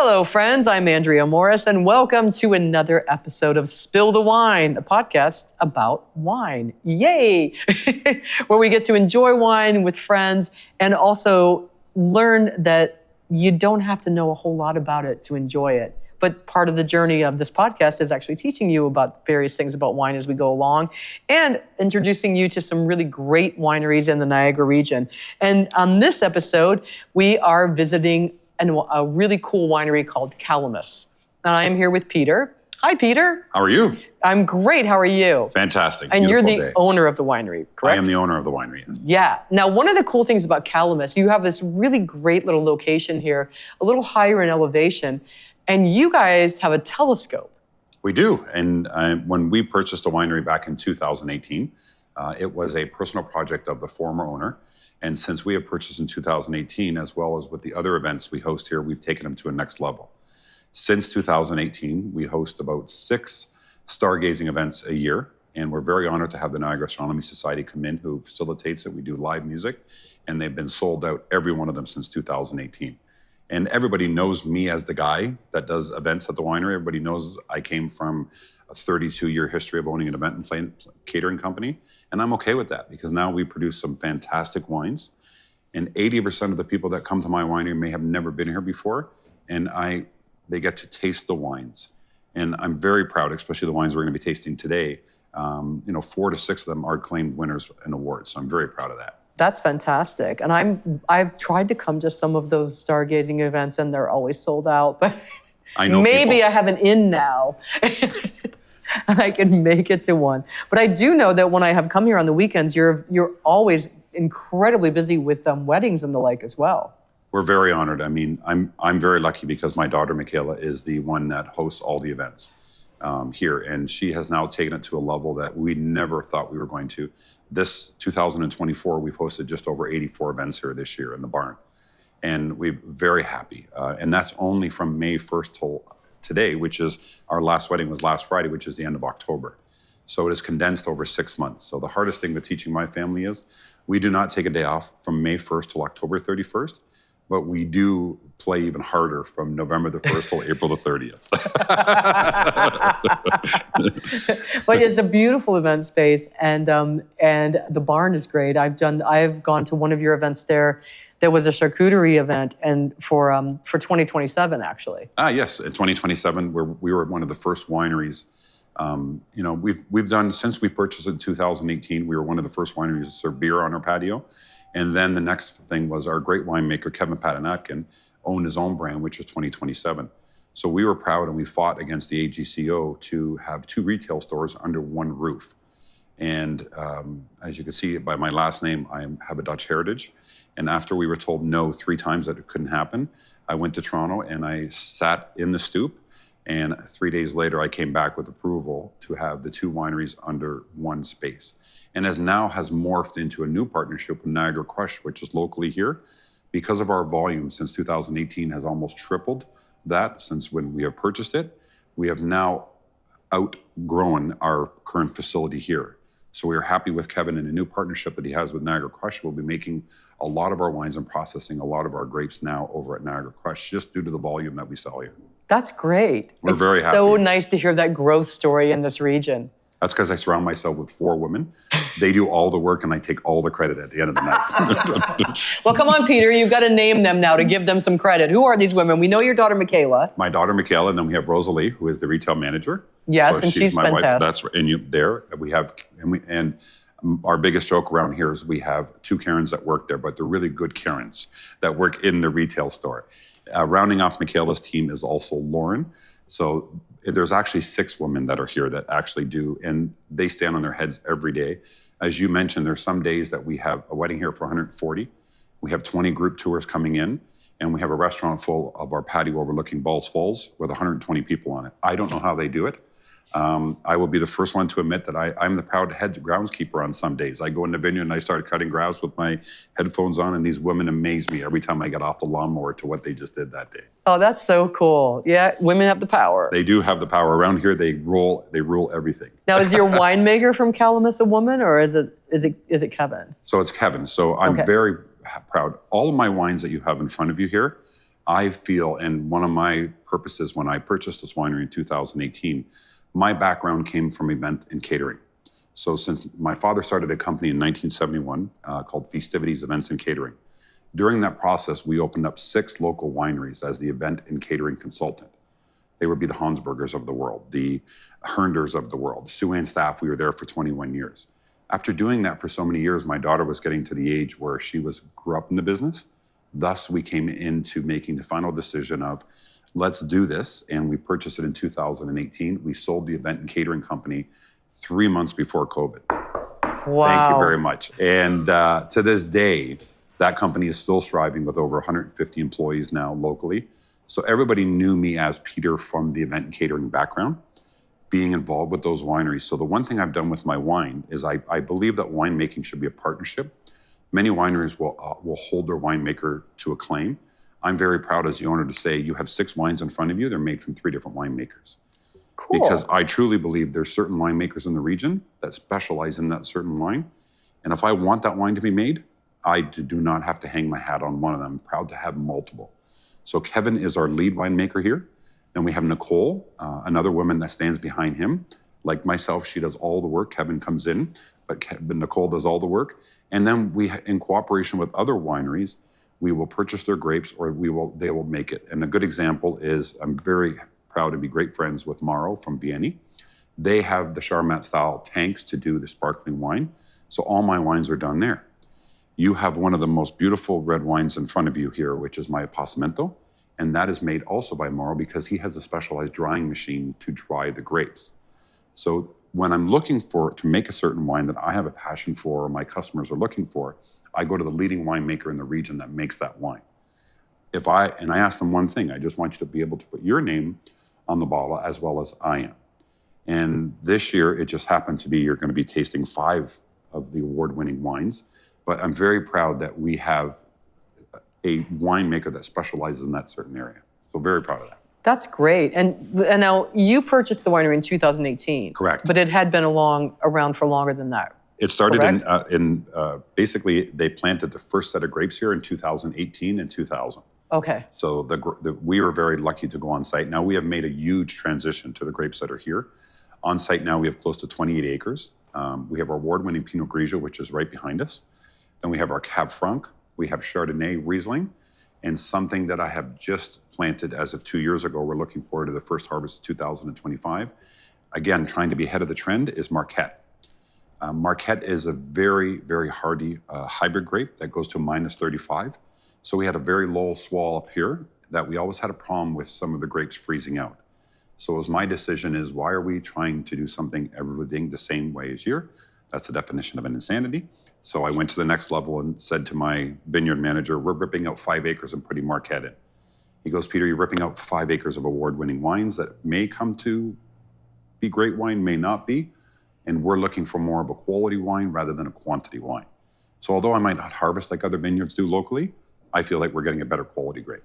Hello, friends. I'm Andrea Morris, and welcome to another episode of Spill the Wine, a podcast about wine. Yay! Where we get to enjoy wine with friends and also learn that you don't have to know a whole lot about it to enjoy it. But part of the journey of this podcast is actually teaching you about various things about wine as we go along and introducing you to some really great wineries in the Niagara region. And on this episode, we are visiting a really cool winery called Calamus. And I am here with Peter. Hi, Peter. How are you? I'm great. How are you? Fantastic. And you're the day. owner of the winery, correct? I am the owner of the winery, yes. Yeah. Now, one of the cool things about Calamus, you have this really great little location here, a little higher in elevation, and you guys have a telescope. We do. And when we purchased the winery back in 2018, it was a personal project of the former owner. And since we have purchased in 2018, as well as with the other events we host here, we've taken them to a next level. Since 2018, we host about 6 stargazing events a year. And we're very honored to have the Niagara Astronomy Society come in, who facilitates it. We do live music, and they've been sold out, every one of them, since 2018. And everybody knows me as the guy that does events at the winery. Everybody knows I came from a 32-year history of owning an event and catering company. And I'm okay with that because now we produce some fantastic wines. And 80% of the people that come to my winery may have never been here before. And they get to taste the wines. And I'm very proud, especially the wines we're going to be tasting today. 4 to 6 of them are claimed winners and awards. So I'm very proud of that. That's fantastic. And I've tried to come to some of those stargazing events and they're always sold out. But I know maybe I have an in now and I can make it to one. But I do know that when I have come here on the weekends, you're always incredibly busy with weddings and the like as well. We're very honored. I mean, I'm very lucky because my daughter, Michaela, is the one that hosts all the events here. And she has now taken it to a level that we never thought we were going to. This 2024, we've hosted just over 84 events here this year in the barn. And we're very happy. And that's only from May 1st till today, which is our last wedding was last Friday, which is the end of October. So it is condensed over 6 months. So the hardest thing with teaching my family is we do not take a day off from May 1st till October 31st. But we do play even harder from November the 1st till April the 30th. But it's a beautiful event space, and the barn is great. I've gone to one of your events there. There was a charcuterie event, and for 2027 actually. Yes, in 2027, we were one of the first wineries. We've done since we purchased it in 2018. We were one of the first wineries to serve beer on our patio. And then the next thing was our great winemaker, Kevin Patanatkin, owned his own brand, which is 2027. So we were proud and we fought against the AGCO to have 2 retail stores under one roof. And as you can see by my last name, I have a Dutch heritage. And after we were told no 3 times that it couldn't happen, I went to Toronto and I sat in the stoop. And 3 days later, I came back with approval to have the 2 wineries under one space. And has morphed into a new partnership with Niagara Crush, which is locally here. Because of our volume since 2018 has almost tripled that since when we have purchased it. We have now outgrown our current facility here. So we are happy with Kevin and a new partnership that he has with Niagara Crush. We'll be making a lot of our wines and processing a lot of our grapes now over at Niagara Crush, just due to the volume that we sell here. That's great. We're very happy. It's so nice to hear that growth story in this region. That's because I surround myself with 4 women. They do all the work and I take all the credit at the end of the night. Well, come on, Peter. You've got to name them now to give them some credit. Who are these women? We know your daughter, Michaela. My daughter, Michaela, and then we have Rosalie, who is the retail manager. Yes, so and she's my fantastic. Wife. That's and you there. We have and our biggest joke around here is we have 2 Karens that work there, but they're really good Karens that work in the retail store. Rounding off Michaela's team is also Lauren. So there's actually 6 women that are here that actually do, and they stand on their heads every day. As you mentioned, there's some days that we have a wedding here for 140. We have 20 group tours coming in, and we have a restaurant full of our patio overlooking Balls Falls with 120 people on it. I don't know how they do it. I will be the first one to admit that I'm the proud head groundskeeper on some days. I go in the vineyard and I start cutting grass with my headphones on, and these women amaze me every time I get off the lawnmower to what they just did that day. Oh, that's so cool. Yeah, women have the power. They do have the power. Around here, they rule everything. Now, is your winemaker from Calamus a woman, or is it Kevin? So it's Kevin. So I'm very proud. All of my wines that you have in front of you here, I feel, and one of my purposes when I purchased this winery in 2018, my background came from event and catering. So since my father started a company in 1971 called Festivities, Events and Catering, during that process, we opened up 6 local wineries as the event and catering consultant. They would be the Hansburgers of the world, the Hernders of the world. Sue Ann staff, we were there for 21 years. After doing that for so many years, my daughter was getting to the age where she grew up in the business. Thus, we came into making the final decision of, let's do this. And we purchased it in 2018. We sold the event and catering company 3 months before COVID. Wow. Thank you very much. And to this day, that company is still striving with over 150 employees now locally. So everybody knew me as Peter from the event and catering background, being involved with those wineries. So the one thing I've done with my wine is I believe that winemaking should be a partnership. Many wineries will hold their winemaker to acclaim. I'm very proud as the owner to say you have 6 wines in front of you. They're made from 3 different winemakers. Cool. Because I truly believe there's certain winemakers in the region that specialize in that certain wine. And if I want that wine to be made, I do not have to hang my hat on one of them. I'm proud to have multiple. So Kevin is our lead winemaker here. Then we have Nicole, another woman that stands behind him. Like myself, she does all the work. Kevin comes in, but Nicole does all the work. And then we, in cooperation with other wineries, we will purchase their grapes or they will make it. And a good example is, I'm very proud to be great friends with Mauro from Vieni. They have the Charmat style tanks to do the sparkling wine. So all my wines are done there. You have one of the most beautiful red wines in front of you here, which is my Appassimento. And that is made also by Mauro because he has a specialized drying machine to dry the grapes. So when I'm looking to make a certain wine that I have a passion for or my customers are looking for, I go to the leading winemaker in the region that makes that wine. And I ask them one thing, I just want you to be able to put your name on the bottle as well as I am. And this year, it just happened to be, you're going to be tasting 5 of the award-winning wines. But I'm very proud that we have a winemaker that specializes in that certain area. So very proud of that. That's great. And now you purchased the winery in 2018. Correct. But it had been around for longer than that. It started basically, they planted the first set of grapes here in 2018 and 2000. Okay. So we were very lucky to go on site. Now we have made a huge transition to the grapes that are here. On site now we have close to 28 acres. We have our award-winning Pinot Grigio, which is right behind us. Then we have our Cab Franc. We have Chardonnay, Riesling, and something that I have just planted as of 2 years ago. We're looking forward to the first harvest of 2025. Again, trying to be ahead of the trend is Marquette. Marquette is a very, very hardy hybrid grape that goes to -35. So we had a very low swell up here that we always had a problem with some of the grapes freezing out. So it was my decision is, why are we trying to do something everything the same way as here? That's the definition of an insanity. So I went to the next level and said to my vineyard manager, we're ripping out 5 acres and putting Marquette in. He goes, Peter, you're ripping out 5 acres of award-winning wines that may come to be great wine, may not be. And we're looking for more of a quality wine rather than a quantity wine. So although I might not harvest like other vineyards do locally, I feel like we're getting a better quality grape.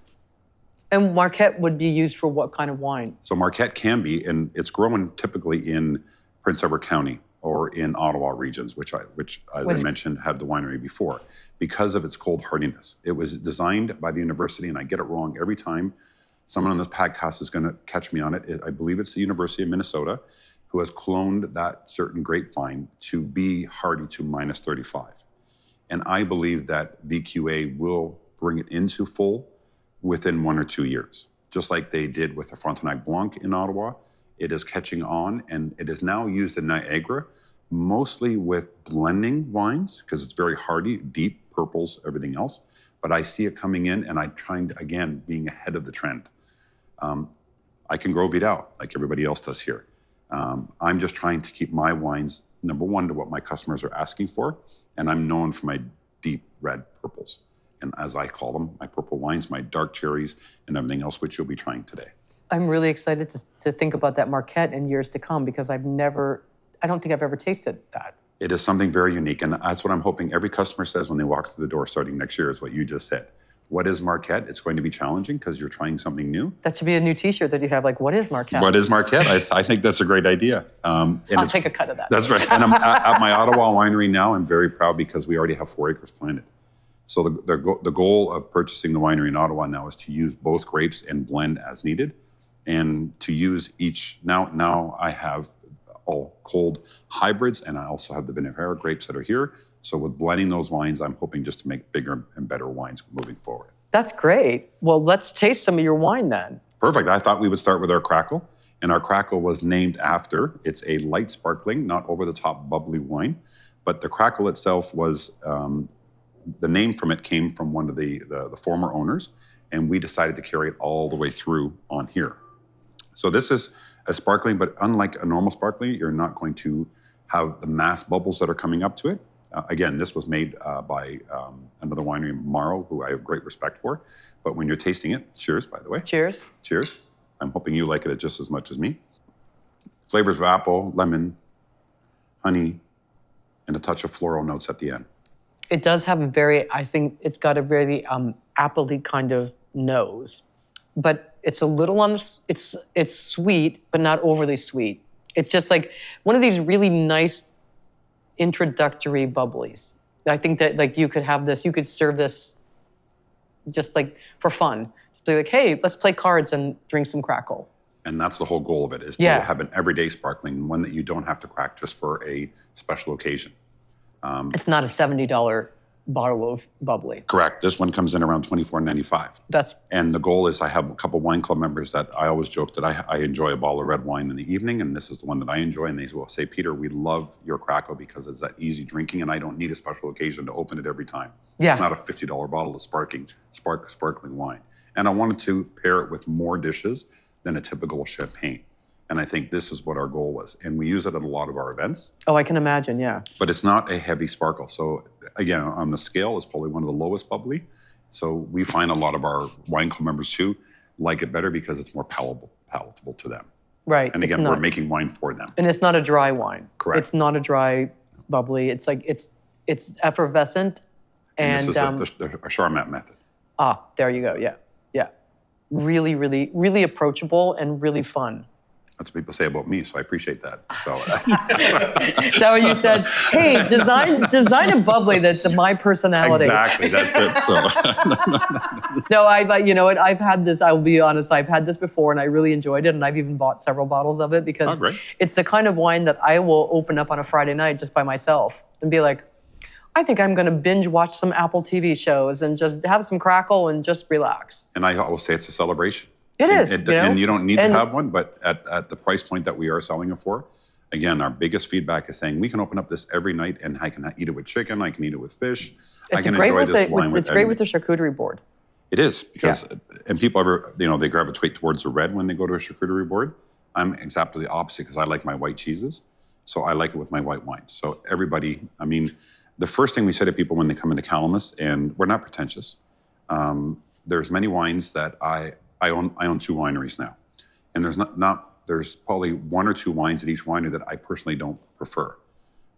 And Marquette would be used for what kind of wine? So Marquette can be, and it's grown typically in Prince Edward County or in Ottawa regions, which as I mentioned, had the winery before, because of its cold hardiness. It was designed by the university, and I get it wrong every time. Someone on this podcast is going to catch me on it. I believe it's the University of Minnesota, who has cloned that certain grapevine to be hardy to -35. And I believe that VQA will bring it into full within 1 or 2 years, just like they did with the Frontenac Blanc in Ottawa. It is catching on, and it is now used in Niagara, mostly with blending wines, because it's very hardy, deep purples, everything else. But I see it coming in, and I'm trying to, again, being ahead of the trend. I can grow Vidal like everybody else does here. I'm just trying to keep my wines, number one, to what my customers are asking for, and I'm known for my deep red purples. And as I call them, my purple wines, my dark cherries, and everything else, which you'll be trying today. I'm really excited to think about that Marquette in years to come, because I don't think I've ever tasted that. It is something very unique, and that's what I'm hoping every customer says when they walk through the door starting next year, is what you just said. What is Marquette? It's going to be challenging because you're trying something new. That should be a new T-shirt that you have, like, what is Marquette? What is Marquette? I think that's a great idea. I'll take a cut of that. That's right. And I'm at my Ottawa winery now. I'm very proud because we already have 4 acres planted. So the goal of purchasing the winery in Ottawa now is to use both grapes and blend as needed, and to use each. Now I have all cold hybrids, and I also have the vinifera grapes that are here. So with blending those wines, I'm hoping just to make bigger and better wines moving forward. That's great. Well, let's taste some of your wine then. Perfect. I thought we would start with our Crackle. And our Crackle was named after, it's a light sparkling, not over-the-top bubbly wine. But the Crackle itself was, the name from it came from one of the former owners. And we decided to carry it all the way through on here. So this is a sparkling, but unlike a normal sparkling, you're not going to have the mass bubbles that are coming up to it. Again, this was made by another winery, Morrow, who I have great respect for. But when you're tasting it, cheers, by the way. Cheers. Cheers. I'm hoping you like it just as much as me. Flavors of apple, lemon, honey, and a touch of floral notes at the end. It does have I think it's got a very apple-y kind of nose. But it's a little it's sweet, but not overly sweet. It's just like one of these really nice introductory bubblies. I think that like you could serve this just like for fun. Be like, hey, let's play cards and drink some Crackle. And that's the whole goal of it, is to have an everyday sparkling, one that you don't have to crack just for a special occasion. It's not a $70 bottle of bubbly. Correct. This one comes in around $24.95. And the goal is, I have a couple wine club members that I always joke that I enjoy a bottle of red wine in the evening, and this is the one that I enjoy. And they will say, Peter, we love your Crackle because it's that easy drinking, and I don't need a special occasion to open it every time. Yeah. It's not a $50 bottle of sparkling wine. And I wanted to pair it with more dishes than a typical champagne. And I think this is what our goal was. And we use it at a lot of our events. Oh, I can imagine, yeah. But it's not a heavy sparkle. So again, on the scale, it's probably one of the lowest bubbly. So we find a lot of our wine club members too like it better because it's more palatable to them. Right. And again, we're making wine for them. And it's not a dry wine. Correct. It's not a dry bubbly. It's like, it's effervescent. And this is a Charmat method. Ah, there you go, yeah. Yeah. Really, really, really approachable and really fun. That's what people say about me, so I appreciate that. So, is that what you said? Hey, design a bubbly that's my personality. Exactly, that's it. So. No, you know what? I've had this. I will be honest. I've had this before, and I really enjoyed it. And I've even bought several bottles of it because it's the kind of wine that I will open up on a Friday night just by myself and be like, I think I'm going to binge watch some Apple TV shows and just have some Crackle and just relax. And I always say it's a celebration. It is. And you don't need to have one, but at the price point that we are selling it for, again, our biggest feedback is saying we can open up this every night and I can eat it with chicken, I can eat it with fish. I can enjoy this wine It's great with the charcuterie board. It is, because, and people they gravitate towards the red when they go to a charcuterie board. I'm exactly the opposite because I like my white cheeses. So I like it with my white wines. So everybody, I mean, the first thing we say to people when they come into Calamus, and we're not pretentious, there's many wines that I own two wineries now, and there's probably one or two wines at each winery that I personally don't prefer,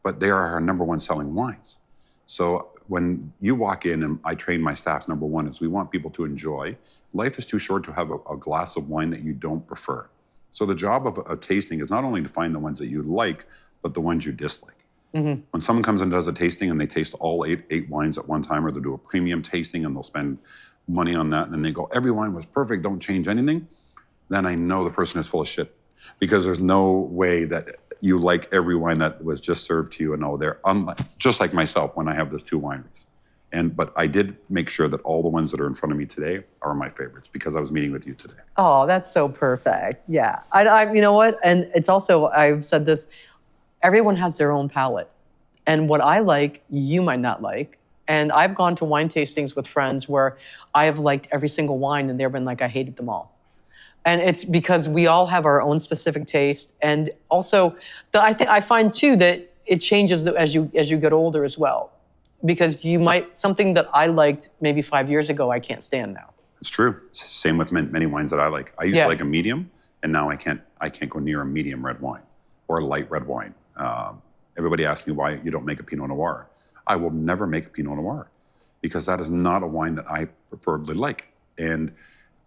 but they are our number one selling wines. So when you walk in, and I train my staff, number one is we want people to enjoy. Life is too short to have a glass of wine that you don't prefer. So the job of a tasting is not only to find the ones that you like, but the ones you dislike. Mm-hmm. When someone comes and does a tasting and they taste all eight wines at one time, or they do a premium tasting and they'll spend money on that, and then they go, every wine was perfect, don't change anything, then I know the person is full of shit, because there's no way that you like every wine that was just served to you. And they're unlike, just like myself when I have those two wineries. But I did make sure that all the ones that are in front of me today are my favorites because I was meeting with you today. Oh, that's so perfect. Yeah. I you know what? And it's also, I've said this, everyone has their own palate. And what I like, you might not like. And I've gone to wine tastings with friends where I have liked every single wine and they've been like, I hated them all. And it's because we all have our own specific taste. And also, I find too that it changes as you get older as well. Because something that I liked maybe 5 years ago, I can't stand now. It's true. Same with many wines that I like. I used to like a medium, and now I can't go near a medium red wine or a light red wine. Everybody asks me why you don't make a Pinot Noir. I will never make a Pinot Noir because that is not a wine that I preferably like. And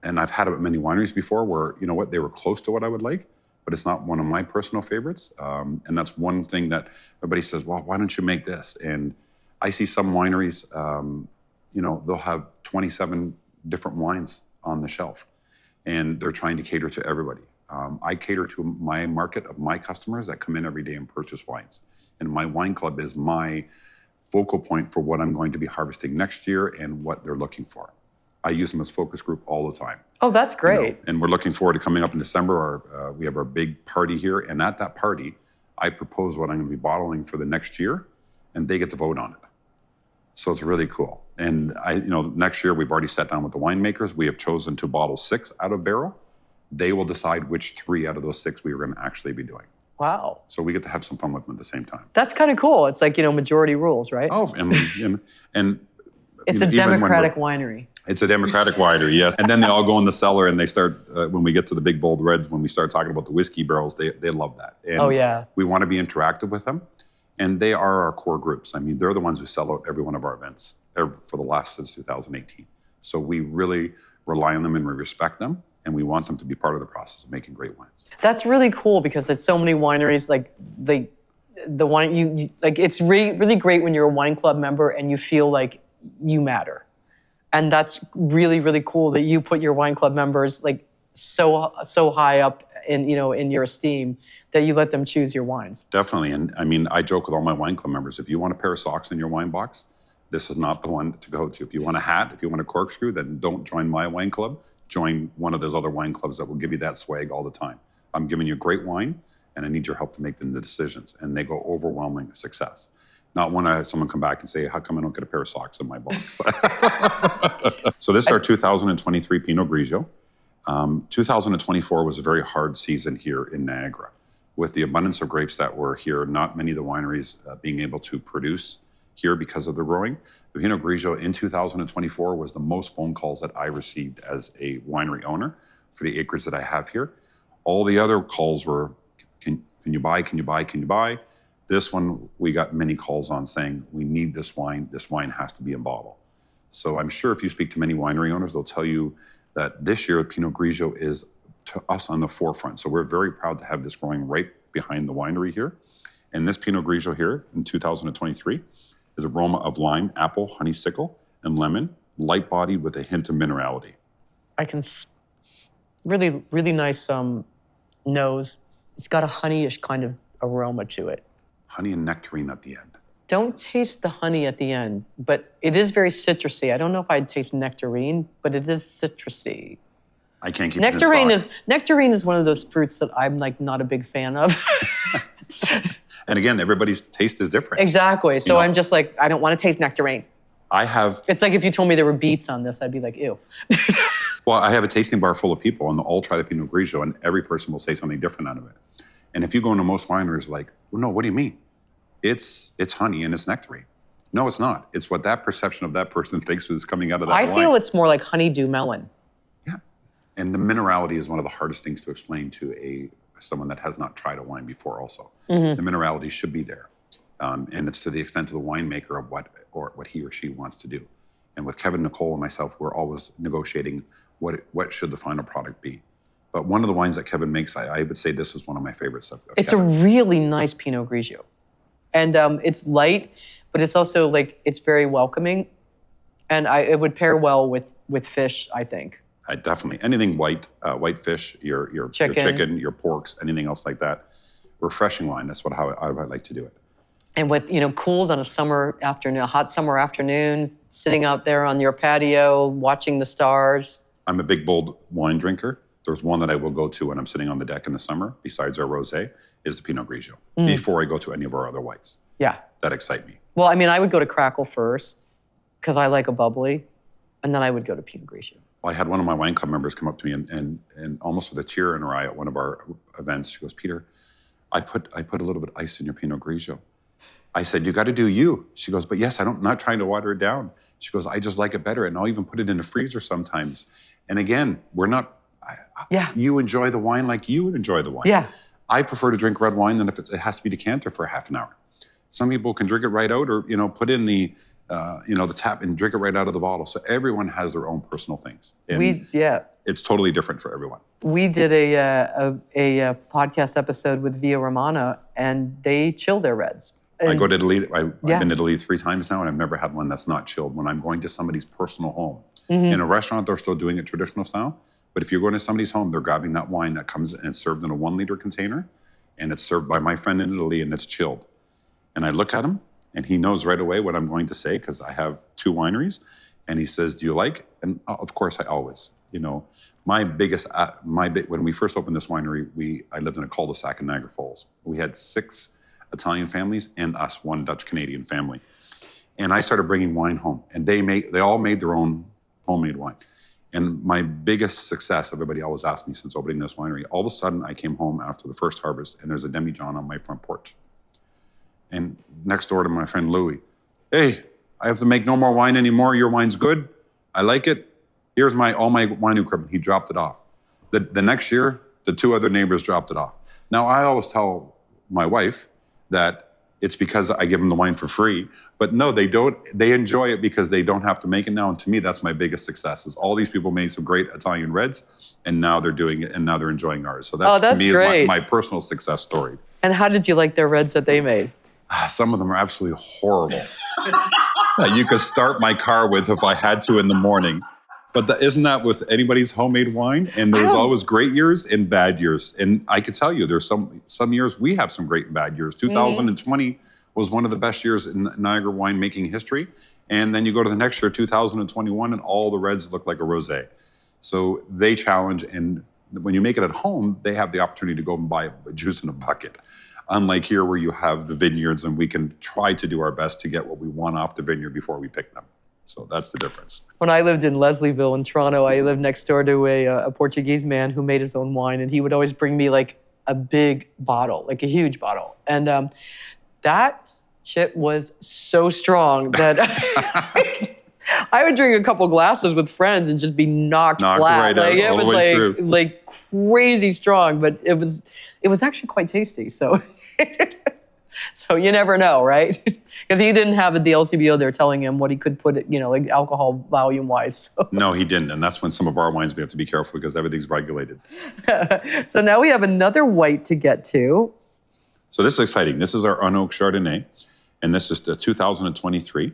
I've had it at many wineries before where, you know what, they were close to what I would like, but it's not one of my personal favorites. And that's one thing that everybody says, well, why don't you make this? And I see some wineries, they'll have 27 different wines on the shelf, and they're trying to cater to everybody. I cater to my market of my customers that come in every day and purchase wines. And my wine club is my focal point for what I'm going to be harvesting next year and what they're looking for. I use them as focus group all the time. Oh, that's great. And we're looking forward to coming up in December. We have our big party here. And at that party, I propose what I'm going to be bottling for the next year, and they get to vote on it. So it's really cool. And next year we've already sat down with the winemakers. We have chosen to bottle 6 out of barrel. They will decide which 3 out of those 6 we are going to actually be doing. Wow. So we get to have some fun with them at the same time. That's kind of cool. It's like, majority rules, right? Oh, and it's a democratic winery. It's a democratic winery, yes. And then they all go in the cellar and they start, when we get to the big bold reds, when we start talking about the whiskey barrels, they love that. And oh, yeah. We want to be interactive with them. And they are our core groups. I mean, they're the ones who sell out every one of our events for the last since 2018. So we really rely on them and we respect them. And we want them to be part of the process of making great wines. That's really cool because there's so many wineries, like the wine, you like, it's really, really great when you're a wine club member and you feel like you matter. And that's really, really cool that you put your wine club members like so high up in your esteem that you let them choose your wines. Definitely. And I mean, I joke with all my wine club members, if you want a pair of socks in your wine box, this is not the one to go to. If you want a hat, if you want a corkscrew, then don't join my wine club. Join one of those other wine clubs that will give you that swag all the time. I'm giving you great wine, and I need your help to make the decisions. And they go overwhelming success. Not when I have someone come back and say, how come I don't get a pair of socks in my box? So this is our 2023 Pinot Grigio. 2024 was a very hard season here in Niagara. With the abundance of grapes that were here, not many of the wineries being able to produce here because of the growing. The Pinot Grigio in 2024 was the most phone calls that I received as a winery owner for the acres that I have here. All the other calls were, can you buy, can you buy, can you buy? This one, we got many calls on saying, we need this wine has to be in bottle. So I'm sure if you speak to many winery owners, they'll tell you that this year Pinot Grigio is to us on the forefront. So we're very proud to have this growing right behind the winery here. And this Pinot Grigio here in 2023 is aroma of lime, apple, honeysuckle, and lemon, light-bodied with a hint of minerality. I can really, really nice nose. It's got a honeyish kind of aroma to it. Honey and nectarine at the end. Don't taste the honey at the end, but it is very citrusy. I don't know if I'd taste nectarine, but it is citrusy. I can't keep nectarine it in stock. Nectarine is one of those fruits that I'm like not a big fan of. And again, everybody's taste is different. Exactly. So I'm just like, I don't want to taste nectarine. It's like if you told me there were beets on this, I'd be like, ew. Well, I have a tasting bar full of people, and they'll all try the Pinot Grigio, and every person will say something different out of it. And if you go into most wineries, like, well, no, what do you mean? It's honey and it's nectarine. No, it's not. It's what that perception of that person thinks is coming out of that wine. I feel it's more like honeydew melon. Yeah. And the minerality is one of the hardest things to explain to someone that has not tried a wine before also. Mm-hmm. The minerality should be there. And it's to the extent of the winemaker of what he or she wants to do. And with Kevin, Nicole, and myself, we're always negotiating what should the final product be. But one of the wines that Kevin makes, I would say this is one of my favorites of It's Kevin. A really nice Pinot Grigio. And it's light, but it's also like, it's very welcoming. And it would pair well with fish, I think. Definitely. Anything white fish, your chicken, your porks, anything else like that. Refreshing wine, that's how I would like to do it. And with, cooled on a hot summer afternoon, sitting out there on your patio, watching the stars. I'm a big, bold wine drinker. There's one that I will go to when I'm sitting on the deck in the summer, besides our rosé, is the Pinot Grigio, before I go to any of our other whites. Yeah. That excite me. Well, I mean, I would go to Crackle first, because I like a bubbly, and then I would go to Pinot Grigio. Well, I had one of my wine club members come up to me and almost with a tear in her eye at one of our events, she goes, Peter, I put a little bit of ice in your Pinot Grigio. I said, you got to do you. She goes, but yes, I'm not trying to water it down. She goes, I just like it better, and I'll even put it in the freezer sometimes. And again, we're not, you enjoy the wine like you would enjoy the wine. Yeah. I prefer to drink red wine than if it has to be decanter for half an hour. Some people can drink it right out, or put in the tap and drink it right out of the bottle. So everyone has their own personal things. And it's totally different for everyone. We did a podcast episode with Via Romana, and they chill their reds. I go to Italy. I've been to Italy 3 times now, and I've never had one that's not chilled. When I'm going to somebody's personal home, in a restaurant, they're still doing it traditional style. But if you're going to somebody's home, they're grabbing that wine that comes and it's served in a 1-liter container, and it's served by my friend in Italy, and it's chilled. And I look at him, and he knows right away what I'm going to say because I have 2 wineries. And he says, "Do you like?" And of course, I always, my biggest, when we first opened this winery, I lived in a cul-de-sac in Niagara Falls. We had 6 Italian families and us, 1 Dutch Canadian family. And I started bringing wine home, and they all made their own homemade wine. And my biggest success, everybody always asked me since opening this winery, all of a sudden I came home after the first harvest, and there's a Demijohn on my front porch. And next door to my friend Louis, "Hey, I have to make no more wine anymore. Your wine's good. I like it. Here's all my wine equipment." He dropped it off. The next year, the 2 other neighbors dropped it off. Now, I always tell my wife that it's because I give them the wine for free. But no, they don't. They enjoy it because they don't have to make it now. And to me, that's my biggest success is all these people made some great Italian reds, and now they're doing it, and now they're enjoying ours. So that's to me great. Is my personal success story. And how did you like their reds that they made? Some of them are absolutely horrible. That you could start my car with if I had to in the morning. But isn't that with anybody's homemade wine? And there's always great years and bad years. And I could tell you, there's some years we have some great and bad years. 2020 was one of the best years in Niagara winemaking history. And then you go to the next year, 2021, and all the reds look like a rosé. So they challenge, and when you make it at home, they have the opportunity to go and buy a juice in a bucket. Unlike here where you have the vineyards and we can try to do our best to get what we want off the vineyard before we pick them. So that's the difference. When I lived in Leslieville in Toronto, I lived next door to a Portuguese man who made his own wine, and he would always bring me like a big bottle, like a huge bottle. And that shit was so strong that I would drink a couple glasses with friends and just be knocked flat. Right like out, it all was the way like crazy strong, but it was actually quite tasty. So so you never know, right? Because he didn't have the LCBO there telling him what he could put it, like alcohol volume wise. So. No, he didn't. And that's when some of our wines we have to be careful because everything's regulated. So now we have another white to get to. So this is exciting. This is our Unoaked Chardonnay, and this is the 2023.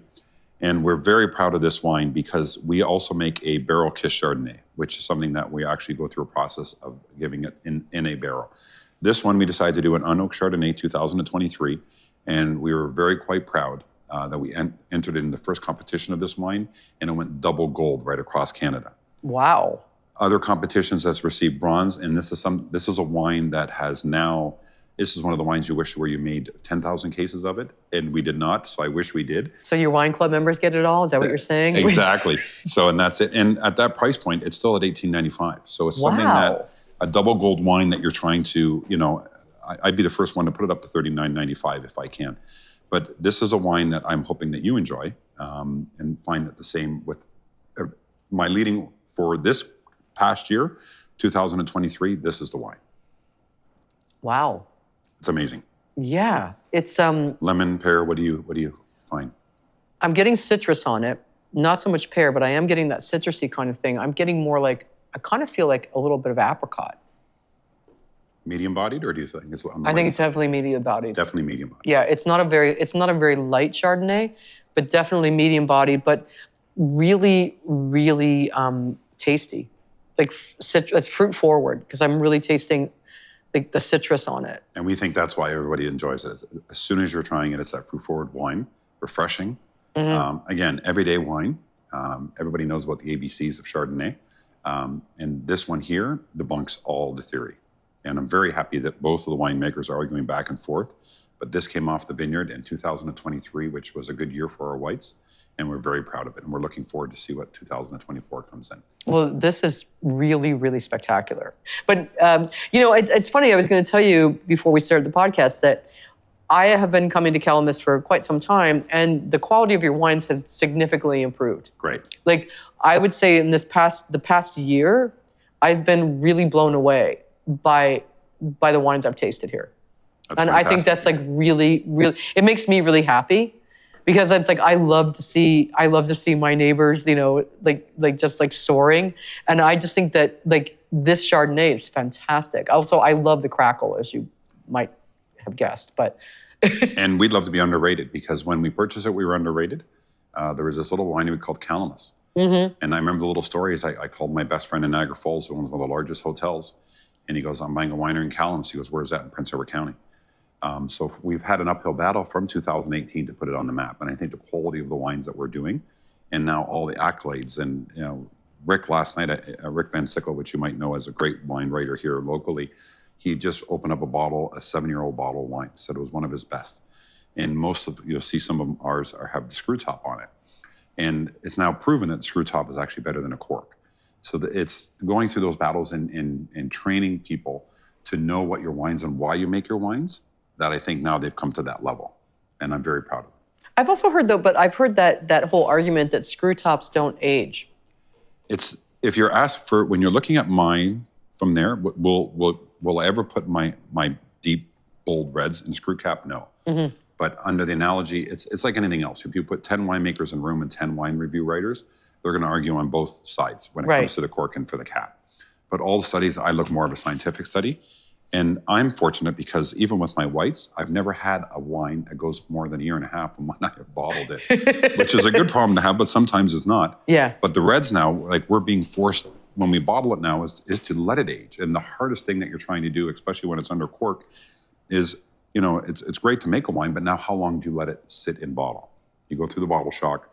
And we're very proud of this wine because we also make a barrel kiss Chardonnay, which is something that we actually go through a process of giving it in a barrel. This one, we decided to do an Unoaked Chardonnay 2023, and we were quite proud that we entered in the first competition of this wine, and it went double gold right across Canada. Wow. Other competitions that's received bronze, and this is a wine that has now, this is one of the wines you wish where you made 10,000 cases of it, and we did not, so I wish we did. So your wine club members get it all? Is that what you're saying? Exactly. So, and that's it. And at that price point, it's still at $18.95. So it's something that, a double gold wine that you're trying to, I'd be the first one to put it up to $39.95 if I can. But this is a wine that I'm hoping that you enjoy and find that the same with my leading for this past year, 2023, this is the wine. Wow. It's amazing. Yeah. It's lemon, pear, what do you find? I'm getting citrus on it. Not so much pear, but I am getting that citrusy kind of thing. I'm getting more like, I kind of feel like a little bit of apricot. Medium-bodied, or do you think it's on the I think it's definitely medium-bodied. Definitely medium-bodied. Yeah, it's not a very light Chardonnay, but definitely medium-bodied, but really, really tasty. Like it's fruit-forward because I'm really tasting like the citrus on it. And we think that's why everybody enjoys it. As soon as you're trying it, it's that fruit-forward wine, refreshing. Mm-hmm. Again, everyday wine. Everybody knows about the ABCs of Chardonnay. And this one here debunks all the theory. And I'm very happy that both of the winemakers are arguing back and forth. But this came off the vineyard in 2023, which was a good year for our whites. And we're very proud of it. And we're looking forward to see what 2024 comes in. Well, this is really, really spectacular. But, it's funny. I was going to tell you before we started the podcast that I have been coming to Calamus for quite some time, and the quality of your wines has significantly improved. Great. Like, I would say in the past year, I've been really blown away by the wines I've tasted here. That's and fantastic. I think that's like really, really, it makes me really happy because it's like, I love to see my neighbors, like just like soaring. And I just think that like this Chardonnay is fantastic. Also, I love the Crackle, as you might have guessed, but And we'd love to be underrated because when we purchased it, we were underrated. There was this little winery called Calamus. And I remember the little story is I called my best friend in Niagara Falls, who owns one of the largest hotels. And he goes, I'm buying a winery in Calamus. He goes, where's that? In Prince Edward County. So we've had an uphill battle from 2018 to put it on the map. And I think the quality of the wines that we're doing and now all the accolades and, Rick last night, Rick Van Sickle, which you might know as a great wine writer here locally, he just opened up a 7-year-old bottle of wine, said it was one of his best. And most of, you'll see some of ours have the screw top on it. And it's now proven that the screw top is actually better than a cork. So it's going through those battles and training people to know what your wines and why you make your wines, that I think now they've come to that level. And I'm very proud of it. I've also heard I've heard that whole argument that screw tops don't age. It's, if you're asked for, when you're looking at mine from there, will I ever put my deep, bold reds in screw cap? No. But under the analogy, it's like anything else. If you put 10 winemakers in a room and 10 wine review writers, they're going to argue on both sides when it comes to the cork and for the cap. But all the studies, I look more of a scientific study. And I'm fortunate because even with my whites, I've never had a wine that goes more than a year and a half from when I have bottled it, which is a good problem to have, but sometimes it's not. Yeah. But the reds now, like we're being forced, when we bottle it now, is to let it age. And the hardest thing that you're trying to do, especially when it's under cork, is, it's great to make a wine, but now how long do you let it sit in bottle? You go through the bottle shock,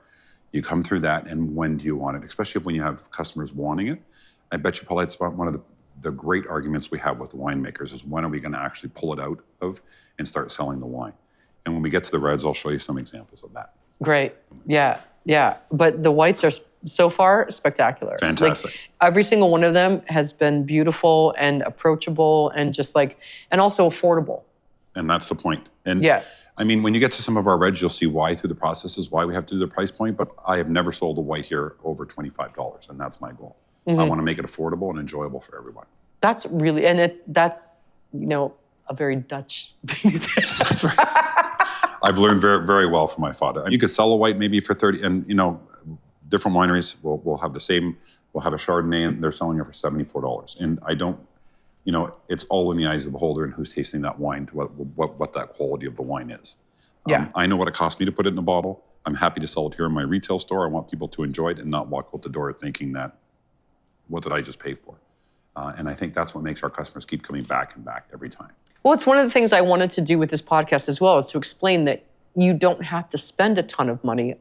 you come through that, and when do you want it? Especially when you have customers wanting it. I bet you, Paul, it's about one of the great arguments we have with the winemakers is when are we going to actually pull it out of and start selling the wine? And when we get to the reds, I'll show you some examples of that. Great. Yeah. But the whites are so far spectacular. Fantastic. Like, every single one of them has been beautiful and approachable and just and also affordable. And that's the point. And I mean, when you get to some of our reds, you'll see why through the processes, why we have to do the price point. But I have never sold a white here over $25, and that's my goal. I want to make it affordable and enjoyable for everyone. That's really, and that's a very Dutch thing. That's right. I've learned very, very well from my father. You could sell a white maybe for 30, and different wineries will have the same. We'll have a Chardonnay, and they're selling it for $74. And I don't, it's all in the eyes of the beholder and who's tasting that wine, to what that quality of the wine is. I know what it cost me to put it in a bottle. I'm happy to sell it here in my retail store. I want people to enjoy it and not walk out the door thinking that, what did I just pay for? And I think that's what makes our customers keep coming back and back every time. Well, it's one of the things I wanted to do with this podcast as well, is to explain that you don't have to spend a ton of money.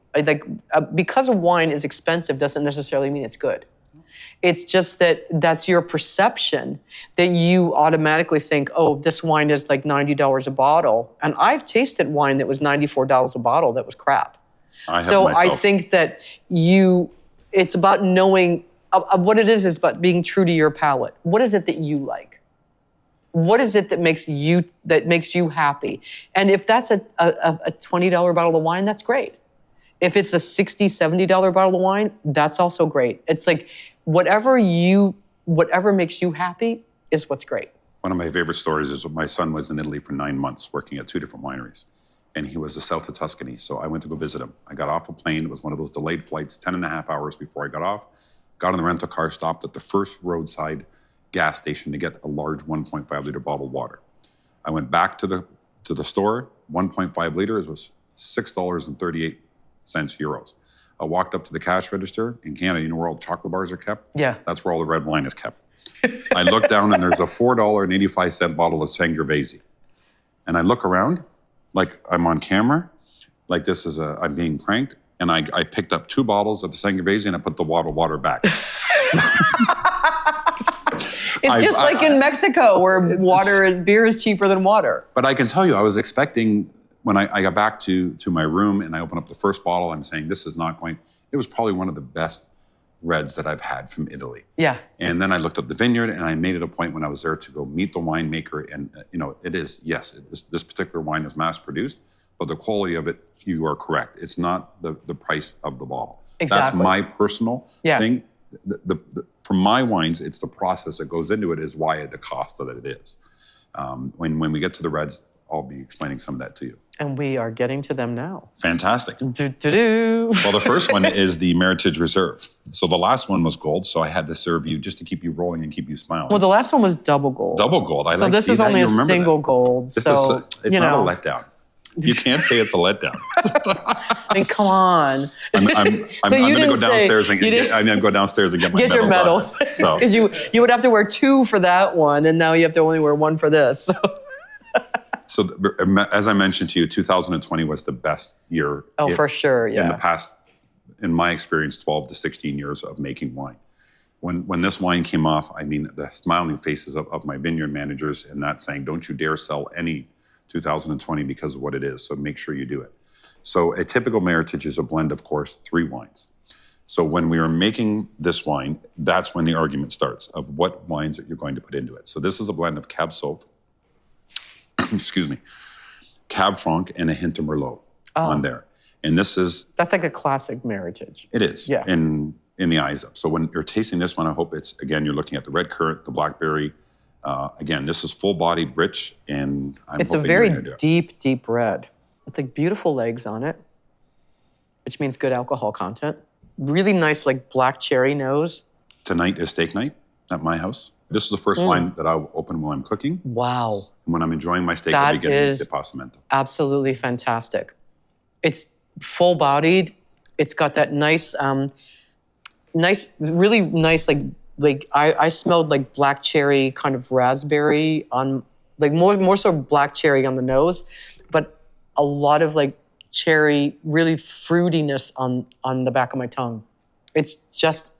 Because a wine is expensive doesn't necessarily mean it's good. It's just that's your perception, that you automatically think, oh, this wine is like $90 a bottle. And I've tasted wine that was $94 a bottle that was crap. I think that it's about knowing what it is about being true to your palate. What is it that you like? What is it that makes you happy? And if that's a $20 bottle of wine, that's great. If it's a $60, $70 bottle of wine, that's also great. It's like whatever makes you happy is what's great. One of my favorite stories is when my son was in Italy for 9 months working at 2 different wineries. And he was the south of Tuscany. So I went to go visit him. I got off a plane. It was one of those delayed flights, 10 and a half hours before I got off. Got in the rental car, stopped at the first roadside gas station to get a large 1.5 liter bottle of water. I went back to the store. 1.5 liters was $6.38 euros. I walked up to the cash register. In Canada, where all chocolate bars are kept? Yeah. That's where all the red wine is kept. I look down and there's a $4.85 bottle of Sangiovese. And I look around like I'm on camera, like I'm being pranked. And I picked up 2 bottles of the Sangiovese and I put the water back. It's just like in Mexico where beer is cheaper than water. But I can tell you, I was expecting, when I got back to my room and I opened up the first bottle, I'm saying, this is not going, it was probably one of the best reds that I've had from Italy. Yeah. And then I looked up the vineyard and I made it a point when I was there to go meet the winemaker. And, this particular wine is mass produced. But the quality of it, you are correct. It's not the price of the bottle. Exactly. That's my personal thing. For my wines, it's the process that goes into it is why the cost of it is. When we get to the reds, I'll be explaining some of that to you. And we are getting to them now. Fantastic. Do-do-do. Well, the first one is the Meritage Reserve. So the last one was gold, so I had to serve you just to keep you rolling and keep you smiling. Well, the last one was double gold. Double gold. So this is only a single gold. It's not a letdown. You can't say it's a letdown. I mean, come on. I'm So going to go downstairs and get my your medals. So Because you would have to wear 2 for that one, and now you have to only wear 1 for this. So as I mentioned to you, 2020 was the best year. For sure, yeah. In the past, in my experience, 12 to 16 years of making wine. When this wine came off, I mean, the smiling faces of my vineyard managers and that saying, don't you dare sell any 2020 because of what it is. So make sure you do it. So a typical Meritage is a blend, of course, 3 wines. So when we are making this wine, that's when the argument starts of what wines that you're going to put into it. So this is a blend of Cab Sauv, excuse me, Cab Franc, and a hint of Merlot on there. And that's like a classic Meritage. It is. Yeah. In the eyes up. So when you're tasting this one, I hope it's, again, you're looking at the red currant, the blackberry. Again, this is full-bodied, rich, and it's a very deep red with like beautiful legs on it, which means good alcohol content. Really nice, like black cherry nose. Tonight is steak night at my house. This is the first wine that I'll open while I'm cooking. Wow. And when I'm enjoying my steak, I'll be getting the Passamento. Absolutely fantastic. It's full-bodied. It's got that nice, really nice, like I smelled like black cherry, kind of raspberry on, like more so black cherry on the nose, but a lot of like cherry, really fruitiness on the back of my tongue. It's just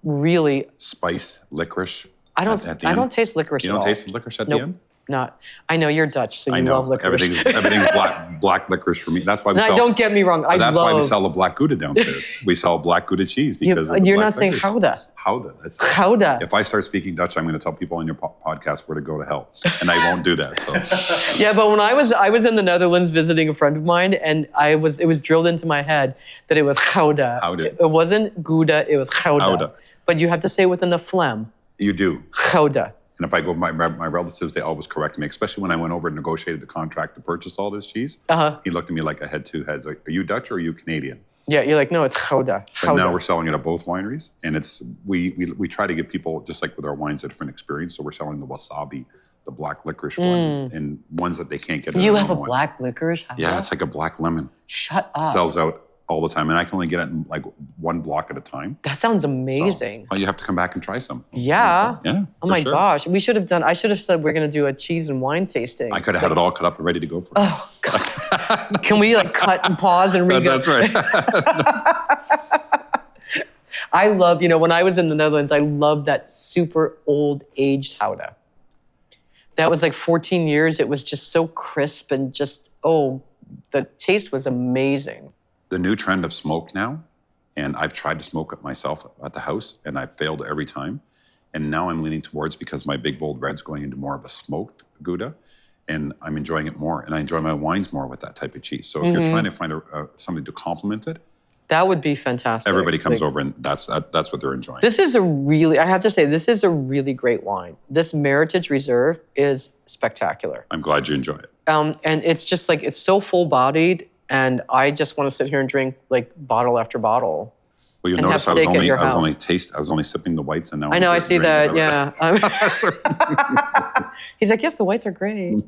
really spice, licorice. I don't taste licorice at all. You don't taste licorice at the end? Not. I know you're Dutch, so you love licorice. Everything's black licorice for me. That's why don't get me wrong. That's why we sell a black Gouda downstairs. We sell black Gouda cheese because you're not saying Gouda. Gouda. Gouda. If I start speaking Dutch, I'm going to tell people on your podcast where to go to hell, and I won't do that. So. Yeah, but when I was in the Netherlands visiting a friend of mine, and it was drilled into my head that it was Gouda. It wasn't Gouda. It was Gouda. But you have to say it with enough phlegm. You do. Gouda. And if I go, my relatives, they always correct me, especially when I went over and negotiated the contract to purchase all this cheese. He looked at me like I had 2 heads. Like, are you Dutch or are you Canadian? Yeah, you're like, no, it's Gouda. But now we're selling it at both wineries. And we try to give people, just like with our wines, a different experience. So we're selling the wasabi, the black licorice one, and ones that they can't get. You have a black licorice? Yeah, it's like a black lemon. Shut up. Sells out all the time, and I can only get it in like 1 block at a time. That sounds amazing. So, you have to come back and try some. Yeah. Yeah. Oh my gosh. I should have said we're going to do a cheese and wine tasting. I could have had it all cut up and ready to go for it. Oh, God. Can we like cut and pause and re-go? That's right. I love, when I was in the Netherlands, I loved that super old aged Gouda. That was like 14 years. It was just so crisp and just, the taste was amazing. The new trend of smoke now, and I've tried to smoke it myself at the house, and I've failed every time. And now I'm leaning towards, because my big bold red's going into more of a smoked Gouda, and I'm enjoying it more. And I enjoy my wines more with that type of cheese. So if you're trying to find something to complement it, that would be fantastic. Everybody comes over, and that's what they're enjoying. I have to say, this is a really great wine. This Meritage Reserve is spectacular. I'm glad you enjoy it. And it's just like, it's so full-bodied. And I just want to sit here and drink like bottle after bottle. Well, you'll notice I was only sipping the whites, and now I know, I see that. Yeah. He's like, yes, the whites are great.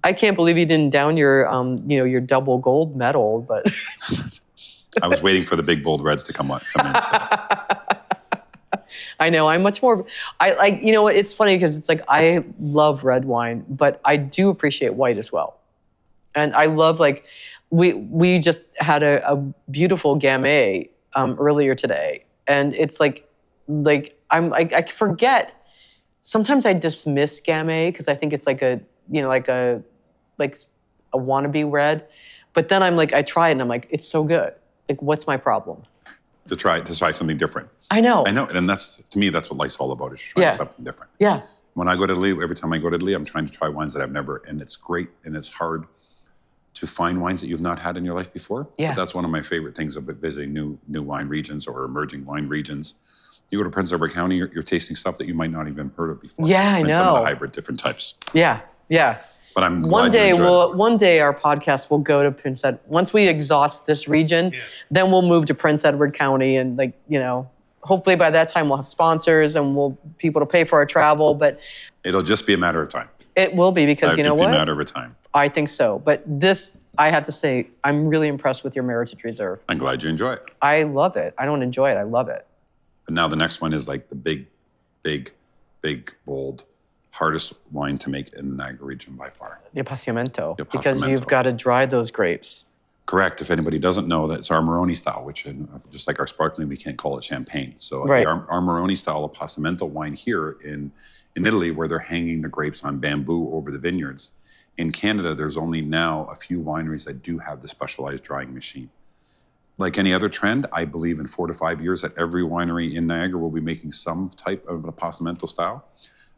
I can't believe you didn't down your, your double gold medal, but. I was waiting for the big bold reds to come in. So. I know. I'm much more. It's funny because it's like I love red wine, but I do appreciate white as well, and I love like. We just had a beautiful Gamay earlier today, and it's like I forget. Sometimes I dismiss Gamay because I think it's like a wannabe red, but then I'm like I try it and I'm like it's so good. Like what's my problem? To try something different. I know, and that's to me that's what life's all about is trying something different. Yeah. When I go to Italy, every time I go to Italy, I'm trying to try wines that I've never, and it's great and it's hard to find wines that you've not had in your life before. Yeah. But that's one of my favorite things about visiting new wine regions or emerging wine regions. You go to Prince Edward County, you're tasting stuff that you might not even heard of before. Yeah, I know. Some of the hybrid different types. Yeah. But I'm one day our podcast will go to Prince Edward. Once we exhaust this region, then we'll move to Prince Edward County, and hopefully by that time we'll have sponsors and we'll people to pay for our travel. But it'll just be a matter of time. It will be because you know what? It'll be a matter of time. I think so. But this I have to say, I'm really impressed with your Meritage Reserve. I'm glad you enjoy it. I love it. I don't enjoy it. I love it. But now the next one is like the big, bold, hardest wine to make in the Niagara region by far. The Appassimento. The Because you've Appassimento. got to dry those grapes. Correct. If anybody doesn't know, that's our Moroni style, which just like our sparkling, we can't call it champagne. So Right. our Moroni style Appassimento wine here in Italy, where they're hanging the grapes on bamboo over the vineyards. In Canada, there's only now a few wineries that do have the specialized drying machine. Like any other trend, I believe in 4 to 5 years that every winery in Niagara will be making some type of an Appassimento style.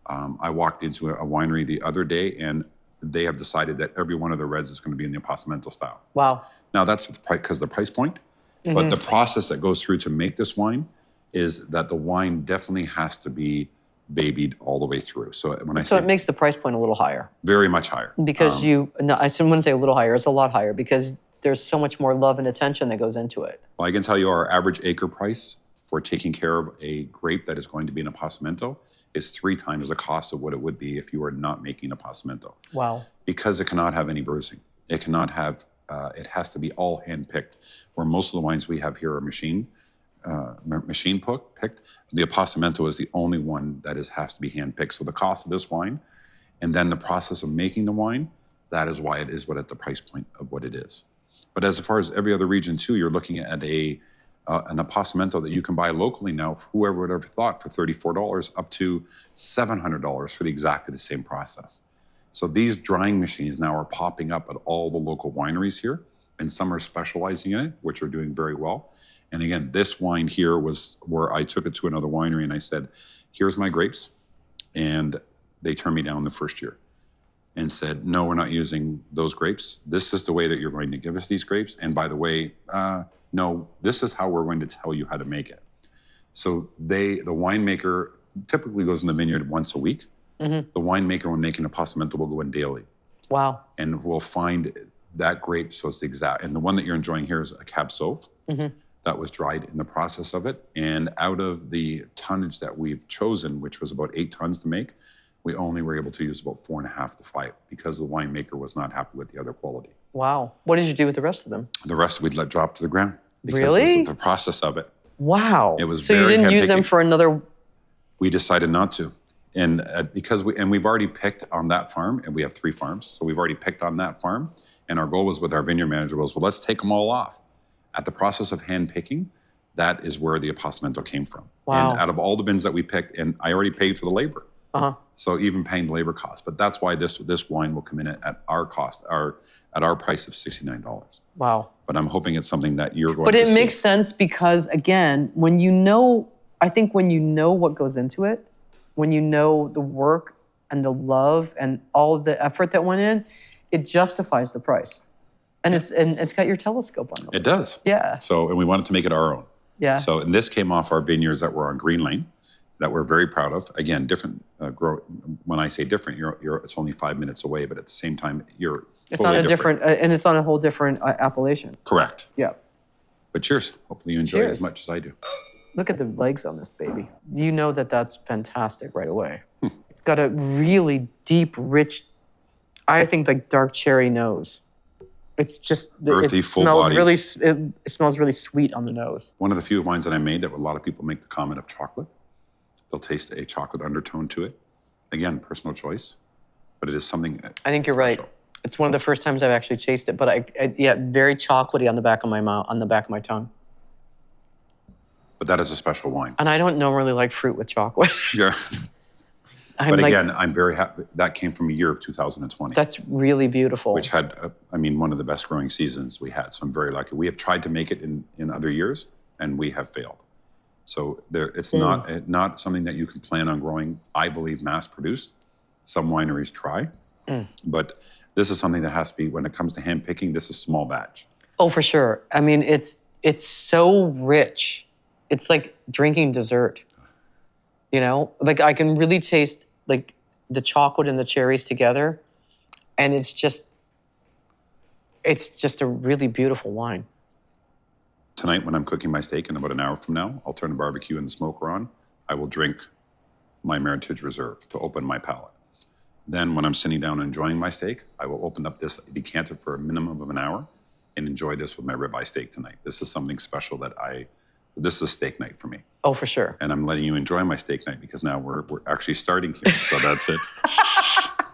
I walked into a winery the other day, and they have decided that every one of their reds is going to be in the Appassimento style. Wow. Now, that's because of the price point, but the process that goes through to make this wine is that the wine definitely has to be babied all the way through. So when I So say it makes the price point a little higher. very much higher. Because no, I wouldn't say a little higher. It's a lot higher because there's so much more love and attention that goes into it. Well, I can tell you our average acre price for taking care of a grape that is going to be an Appassimento is 3 times the cost of what it would be if you were not making Appassimento. Wow. Because it cannot have any bruising. It cannot have, it has to be all hand-picked, where most of the wines we have here are machine picked. The Appassimento is the only one that has to be hand-picked. So the cost of this wine, and then the process of making the wine, that is why it is what at the price point of what it is. But as far as every other region too, you're looking at an Appassimento that you can buy locally now, whoever would have thought, for $34 up to $700 for exactly the same process. So these drying machines now are popping up at all the local wineries here, and some are specializing in it, which are doing very well. And again, this wine here was where I took it to another winery and I said, here's my grapes. And they turned me down the first year and said, no, we're not using those grapes. This is the way that you're going to give us these grapes. And by the way, no, this is how we're going to tell you how to make it. So the winemaker typically goes in the vineyard once a week. The winemaker, when making a Appassimento, will go in daily. Wow. And we'll find that grape, so it's the exact, and the one that you're enjoying here is a Cab Sauv that was dried in the process of it. And out of the tonnage that we've chosen, which was about 8 tons to make, we only were able to use about 4.5 to 5 because the winemaker was not happy with the other quality. Wow. What did you do with the rest of them? The rest we'd let drop to the ground. Because Really? it was the process of it. Wow. It was so you very didn't use them hand-picking. for another. We decided not to. And because we've already picked on that farm, and we have 3 farms. So we've already picked on that farm. And our goal was with our vineyard manager was, well, let's take them all off. At the process of hand picking, that is where the Appassimento came from. Wow. And out of all the bins that we picked, and I already paid for the labor. Uh-huh. So even paying the labor cost. But that's why this wine will come in at our cost, at our price of $69. Wow. But I'm hoping it's something that you're going But to it see. makes sense because, again, I think when you know what goes into it, when you know the work and the love and all of the effort that went in, it justifies the price. And it's got your telescope on it. It does. Yeah. So, and we wanted to make it our own. Yeah. So, and this came off our vineyards that were on Green Lane, that we're very proud of. Again, different when I say different, it's only 5 minutes away, but at the same time, It's totally on a different, and it's on a whole different appellation. Correct. Yeah. But cheers. Hopefully you enjoy it Cheers. as much as I do. Look at the legs on this baby. You know that that's fantastic right away. It's got a really deep, rich, I think like dark cherry nose. It's just Earthy, it full smells body. really. It smells really sweet on the nose. One of the few wines that I made that a lot of people make the comment of chocolate. They'll taste a chocolate undertone to it. Again, personal choice, but it is something. I think you're right. It's one of the first times I've actually tasted it, but yeah, very chocolatey on the back of my mouth, on the back of my tongue. But that is a special wine. And I don't normally like fruit with chocolate. Yeah. I'm But like, again, I'm very happy. That came from a year of 2020. that's really beautiful. Which had, one of the best growing seasons we had. So I'm very lucky. We have tried to make it in other years, and we have failed. So it's not something that you can plan on growing, I believe, mass produced. Some wineries try, but this is something that has to be, when it comes to hand picking, this is small batch. Oh, for sure. I mean, it's so rich. It's like drinking dessert. You know, like I can really taste like the chocolate and the cherries together, and it's just a really beautiful wine. Tonight, when I'm cooking my steak in about an hour from now, I'll turn the barbecue and the smoker on. I will drink my Meritage Reserve to open my palate. Then when I'm sitting down and enjoying my steak, I will open up this decanter for a minimum of an hour and enjoy this with my ribeye steak tonight. This is something special this is a steak night for me. Oh, for sure. And I'm letting you enjoy my steak night because now we're actually starting here. So that's it.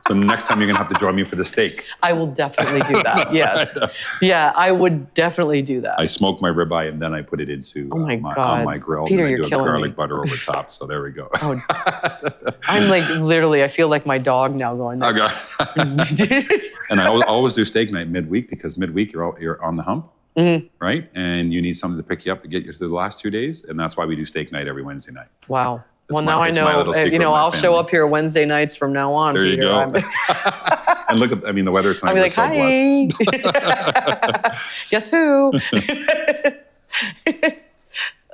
So next time you're going to have to join me for the steak. I will definitely do that. Yes. Yeah, I would definitely do that. I smoke my ribeye and then I put it into God. on my grill. Peter, and I you're do killing garlic me. butter over top. So there we go. Oh, I'm like literally, I feel like my dog now going there. And I always do steak night midweek because midweek you're on the hump, right? And you need something to pick you up to get you through the last 2 days. And that's why we do steak night every Wednesday night. Wow. Well, now I know, I'll show up here Wednesday nights from now on. There Peter. you go. And look at, the weather tonight, we're so blessed. Guess who?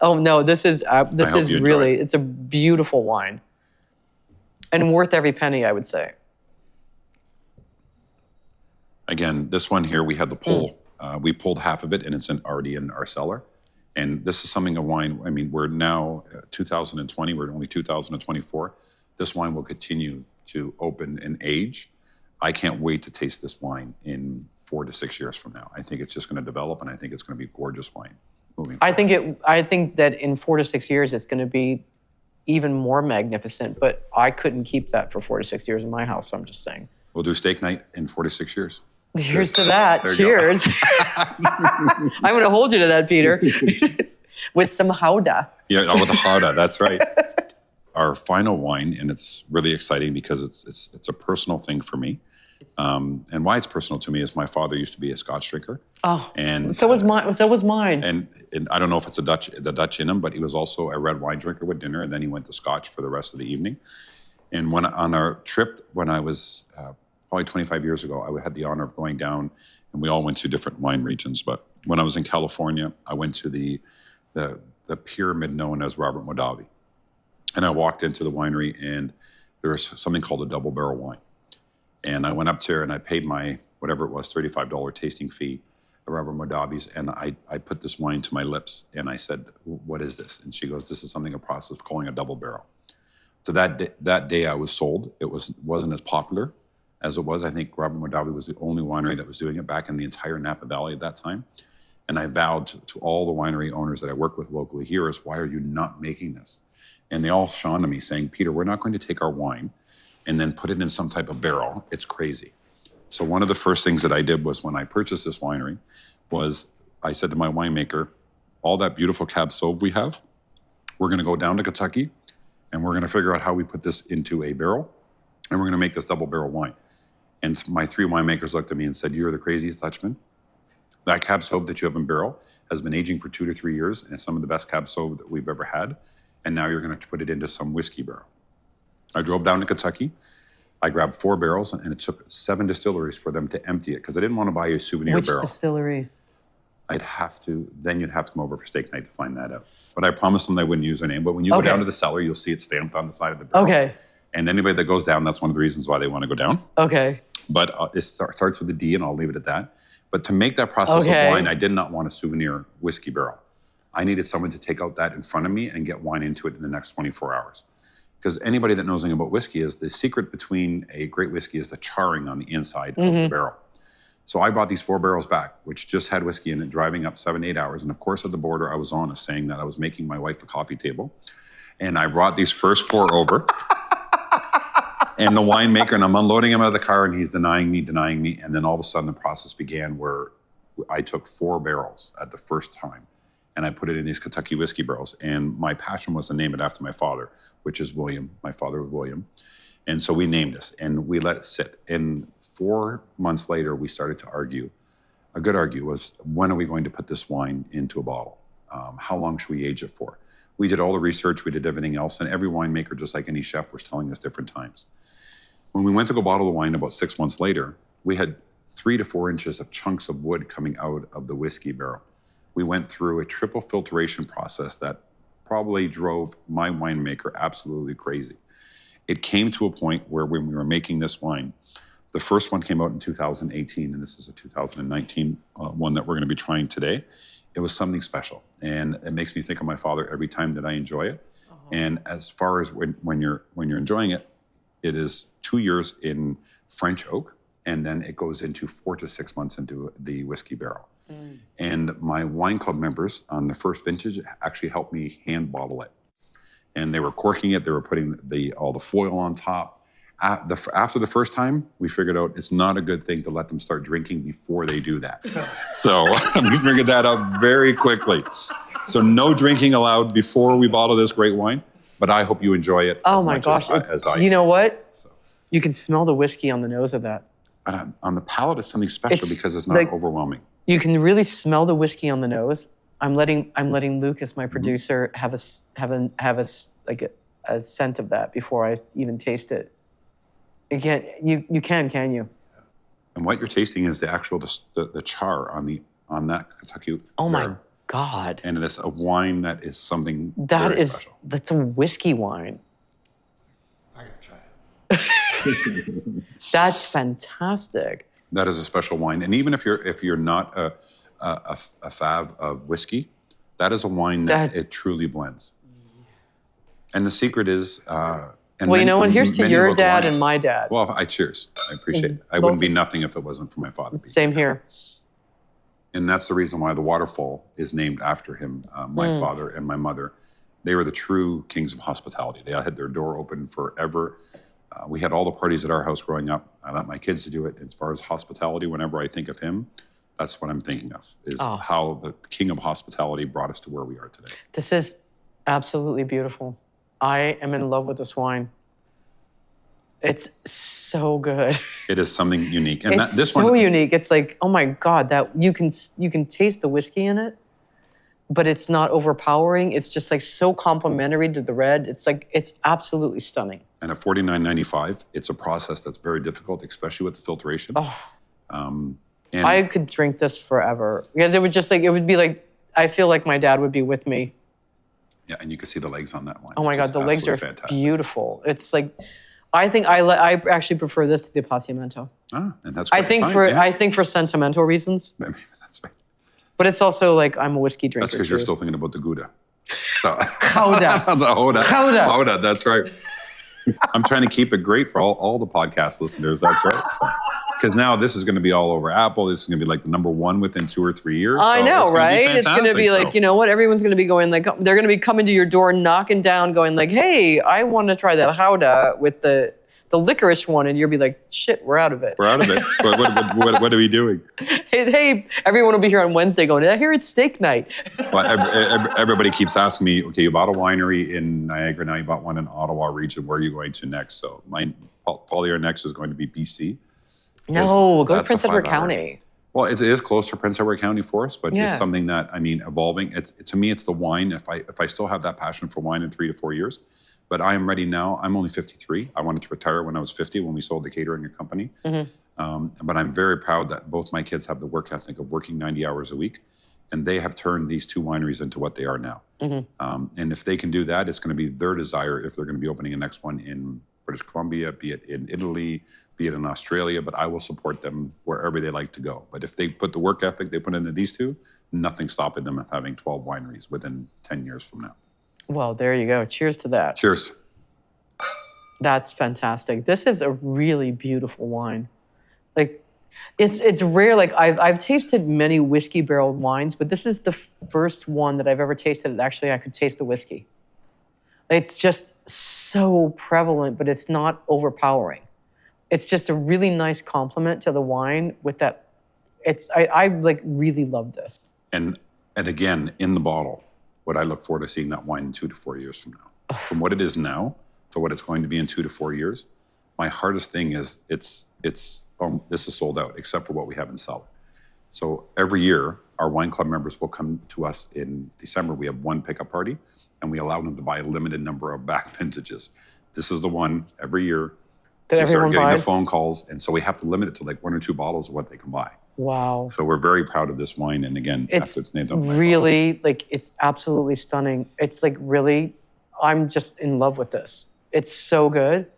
Oh no, this is really, it's a beautiful wine. And worth every penny, I would say. Again, this one here, we had the pull. We pulled half of it and it's already in our cellar. And this is something, a wine, we're now 2020, we're only 2024. This wine will continue to open and age. I can't wait to taste this wine in 4 to 6 years from now. I think it's just going to develop and I think it's going to be a gorgeous wine moving forward. I think that in 4 to 6 years, it's going to be even more magnificent, but I couldn't keep that for 4 to 6 years in my house, so I'm just saying. We'll do steak night in 4 to 6 years. Here's to that. Cheers. I'm going to hold you to that, Peter, with some Gouda. Yeah, with the Gouda, that's right. Our final wine, and it's really exciting because it's a personal thing for me. And why it's personal to me is my father used to be a Scotch drinker. Oh, and so was mine. And I don't know if it's the Dutch in him, but he was also a red wine drinker with dinner, and then he went to Scotch for the rest of the evening. And on our trip, when I was probably 25 years ago, I had the honor of going down, and we all went to different wine regions. But when I was in California, I went to the pyramid known as Robert Mondavi. And I walked into the winery, and there was something called a double barrel wine. And I went up there and I paid my, whatever it was, $35 tasting fee at Robert Mondavi's. And I put this wine to my lips and I said, "What is this?" And she goes, "This is something, a process of calling a double barrel." So that day I was sold. It wasn't as popular as it was. I think Robert Mondavi was the only winery that was doing it back in the entire Napa Valley at that time. And I vowed to all the winery owners that I work with locally here is, "Why are you not making this?" And they all shone to me saying, "Peter, we're not going to take our wine and then put it in some type of barrel. It's crazy." So one of the first things that I did was when I purchased this winery was I said to my winemaker, "All that beautiful Cab Sauv we have, we're going to go down to Kentucky and we're going to figure out how we put this into a barrel and we're going to make this double barrel wine." And my 3 winemakers looked at me and said, "You're the craziest Dutchman. That Cab Sauv that you have in barrel has been aging for 2 to 3 years and it's some of the best Cab Sauv that we've ever had. And now you're going to put it into some whiskey barrel." I drove down to Kentucky. I grabbed 4 barrels, and it took 7 distilleries for them to empty it because I didn't want to buy a souvenir barrel. Which distilleries? You'd have to come over for steak night to find that out. But I promised them I wouldn't use their name. But when you go down to the cellar, you'll see it stamped on the side of the barrel. Okay. And anybody that goes down, that's one of the reasons why they want to go down. Okay. But it starts with a D, and I'll leave it at that. But to make that process of wine, I did not want a souvenir whiskey barrel. I needed someone to take out that in front of me and get wine into it in the next 24 hours. Because anybody that knows anything about whiskey is the secret between a great whiskey is the charring on the inside of the barrel. So I brought these 4 barrels back, which just had whiskey in it, driving up 7-8 hours. And of course, at the border, I was honest, saying that I was making my wife a coffee table. And I brought these first 4 over. And the winemaker, and I'm unloading him out of the car, and he's denying me. And then all of a sudden, the process began where I took 4 barrels at the first time. And I put it in these Kentucky whiskey barrels. And my passion was to name it after my father, which is William. My father was William. And so we named this, and we let it sit. And 4 months later, we started to argue. A good argue was, when are we going to put this wine into a bottle? How long should we age it for? We did all the research, we did everything else, and every winemaker, just like any chef, was telling us different times. When we went to go bottle the wine about 6 months later, we had 3 to 4 inches of chunks of wood coming out of the whiskey barrel. We went through a triple filtration process that probably drove my winemaker absolutely crazy. It came to a point where when we were making this wine, the first one came out in 2018, and this is a 2019 one that we're going to be trying today. It was something special, and it makes me think of my father every time that I enjoy it. And as far as when you're enjoying it, It is 2 years in French oak, and then it goes into 4 to 6 months into the whiskey barrel. And my wine club members on the first vintage actually helped me hand bottle it. And they were corking it. They were putting all the foil on top. After the first time, we figured out it's not a good thing to let them start drinking before they do that. So we figured that out very quickly. So no drinking allowed before we bottle this great wine. But I hope you enjoy it Oh my gosh. as I You know what? So. You can smell the whiskey on the nose of that. And on the palate, it's something special because it's not overwhelming. You can really smell the whiskey on the nose. I'm letting Lukas, my producer, have a scent of that before I even taste it. Again, you can you? And what you're tasting is the actual the char on that Kentucky. Oh my God! And it is a wine that is something that's a whiskey wine. I gotta try it. That's fantastic. That is a special wine, and even if you're not a fav of whiskey, that is a wine that it truly blends. And the secret is. Well, you know what? Here's to your dad and my dad. Well, I cheers. I appreciate it. I wouldn't be nothing if it wasn't for my father. Same here. And that's the reason why the waterfall is named after him. My father and my mother, they were the true kings of hospitality. They had their door open forever. We had all the parties at our house growing up. I let my kids to do it. As far as hospitality, whenever I think of him, that's what I'm thinking of, is how the king of hospitality brought us to where we are today. This is absolutely beautiful. I am in love with this wine. It's so good. It is something unique, and it's so unique. It's like, oh my God, that you can taste the whiskey in it, but it's not overpowering. It's just like so complimentary to the red. It's like it's absolutely stunning. And at $49.95, it's a process that's very difficult, especially with the filtration. And I could drink this forever because it would be like I feel like my dad would be with me. Yeah, and you can see the legs on that wine. Oh my God, the legs are fantastic. Beautiful. It's like, I think I actually prefer this to the Appassimento. And that's great. I think for sentimental reasons. Maybe that's right. But it's also like I'm a whiskey drinker. That's because you're still thinking about the Gouda. So Gouda. the Gouda. That's right. I'm trying to keep it great for all the podcast listeners. That's right. Because now this is going to be all over Apple. This is going to be like the #1 within 2 or 3 years. I know, right? It's going to be like, you know what? Everyone's going to be going like, they're going to be coming to your door, knocking down, going like, hey, I want to try that Gouda with the licorice one. And you'll be like, shit, we're out of it. We're out of it. What are we doing? Hey, everyone will be here on Wednesday going, I hear it's steak night. Well, everybody keeps asking me, okay, you bought a winery in Niagara, now you bought one in Ottawa region. Where are you going to next? So Paul, your next is going to be BC. No, go to Prince Edward County. Well, it is close to Prince Edward County for us, but it's something that, evolving. To me, it's the wine. If I still have that passion for wine in 3 to 4 years, but I am ready now. I'm only 53. I wanted to retire when I was 50 when we sold the catering company. But I'm very proud that both my kids have the work ethic of working 90 hours a week, and they have turned these 2 wineries into what they are now. And if they can do that, it's going to be their desire if they're going to be opening a next one in British Columbia, be it in Italy, be it in Australia, but I will support them wherever they like to go. But if they put the work ethic they put into these 2, nothing's stopping them from having 12 wineries within 10 years from now. Well, there you go. Cheers to that. Cheers. That's fantastic. This is a really beautiful wine. Like, it's rare. Like I've tasted many whiskey barreled wines, but this is the first one that I've ever tasted that actually I could taste the whiskey. It's just so prevalent, but it's not overpowering. It's just a really nice compliment to the wine with that. I like really love this. And again, in the bottle, what I look forward to seeing that wine in 2 to 4 years from now. From what it is now to what it's going to be in 2 to 4 years, my hardest thing is this is sold out except for what we have in cellar. So every year, our wine club members will come to us in December. We have one pickup party, and we allow them to buy a limited number of back vintages. This is the one every year. That everyone start getting buys? the phone calls, and so we have to limit it to like 1 or 2 bottles of what they can buy. Wow. So we're very proud of this wine, and again, it's really like it's absolutely stunning. It's like really, I'm just in love with this. It's so good.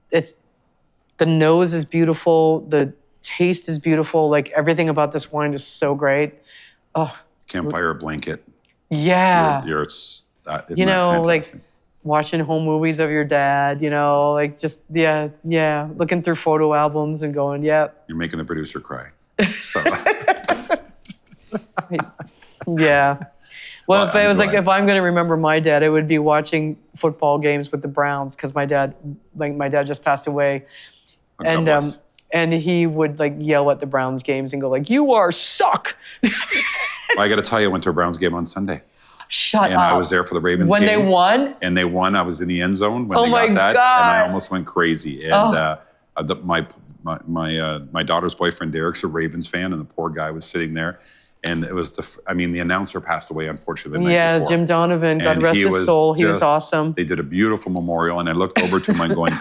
The nose is beautiful. The taste is beautiful. Like everything about this wine is so great. Oh, campfire blanket. Yeah. It's you know, fantastic? like watching home movies of your dad, like just, yeah, looking through photo albums and going, yep. You're making the producer cry. So. Yeah. Well, if it was glad. if I'm going to remember my dad, it would be watching football games with the Browns because my dad just passed away, and he would yell at the Browns games and go "You are suck." I got to tell you, I went to a Browns game on Sunday. Shut and up. I was there for the Ravens when game. When they won? And they won. I was in the end zone when Oh they my got that. God. And I almost went crazy. And my daughter's boyfriend, Derek's a Ravens fan, and the poor guy was sitting there. And it was the announcer passed away, unfortunately, the night before. Jim Donovan, God rest his soul. He was awesome. They did a beautiful memorial. And I looked over to him and going,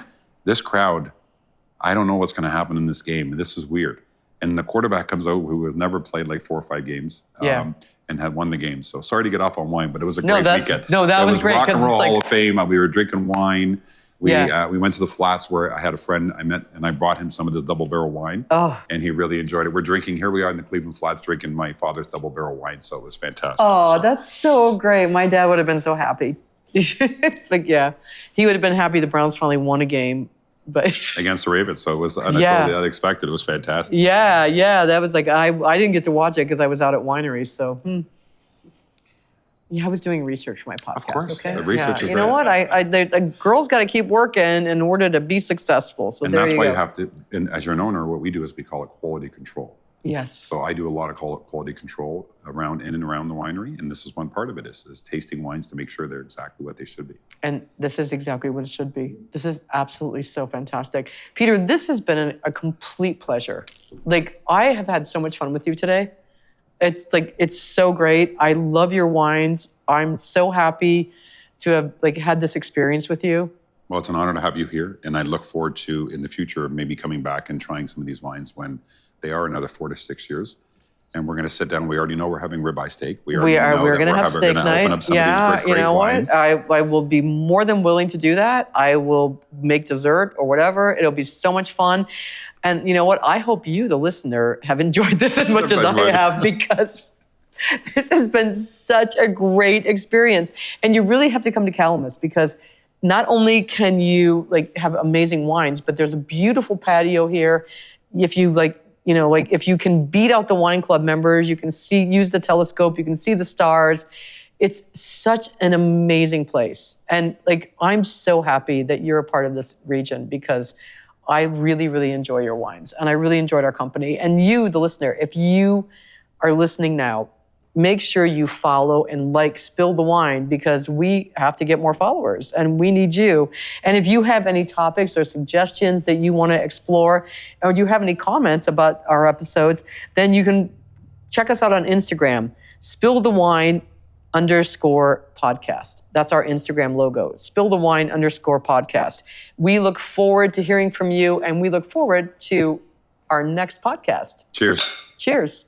this crowd, I don't know what's going to happen in this game. This is weird. And the quarterback comes out who had never played 4 or 5 games. And had won the game. So sorry to get off on wine, but it was a great weekend. No, that was great. Rock and Roll Hall of Fame. We were drinking wine. We went to the Flats where I had a friend I met, and I brought him some of this double barrel wine. Oh. And he really enjoyed it. We're drinking, here we are in the Cleveland Flats drinking my father's double barrel wine. So it was fantastic. Oh, that's so great. My dad would have been so happy. It's he would have been happy the Browns finally won a game. But against the Ravens, so it was totally unexpected. It was fantastic. Yeah, that was I didn't get to watch it because I was out at wineries. So yeah, I was doing research for my podcast. Of course, okay? The research is. You know what? The girls got to keep working in order to be successful. So and that's why you have to. And as you're an owner, what we do is we call it quality control. Yes. So I do a lot of quality control in and around the winery, and this is one part of it is tasting wines to make sure they're exactly what they should be. And this is exactly what it should be. This is absolutely so fantastic. Peter, this has been a complete pleasure. I have had so much fun with you today. It's so great. I love your wines. I'm so happy to have had this experience with you. Well, it's an honor to have you here, and I look forward to, in the future, maybe coming back and trying some of these wines when they are another 4 to 6 years. And we're going to sit down. We already know we're having ribeye steak. We're going to have steak night. Open up some of these great wines. I will be more than willing to do that. I will make dessert or whatever. It'll be so much fun. And you know what? I hope you, the listener, have enjoyed this as much as I have, because this has been such a great experience. And you really have to come to Calamus, because not only can you have amazing wines, but there's a beautiful patio here. If you if you can beat out the wine club members, you can use the telescope, you can see the stars. It's such an amazing place. And I'm so happy that you're a part of this region, because I really, really enjoy your wines, and I really enjoyed our company. And you, the listener, if you are listening now, make sure you follow and Spill the Wine, because we have to get more followers and we need you. And if you have any topics or suggestions that you want to explore, or you have any comments about our episodes, then you can check us out on Instagram, _podcast. That's our Instagram logo, _podcast. We look forward to hearing from you, and we look forward to our next podcast. Cheers. Cheers.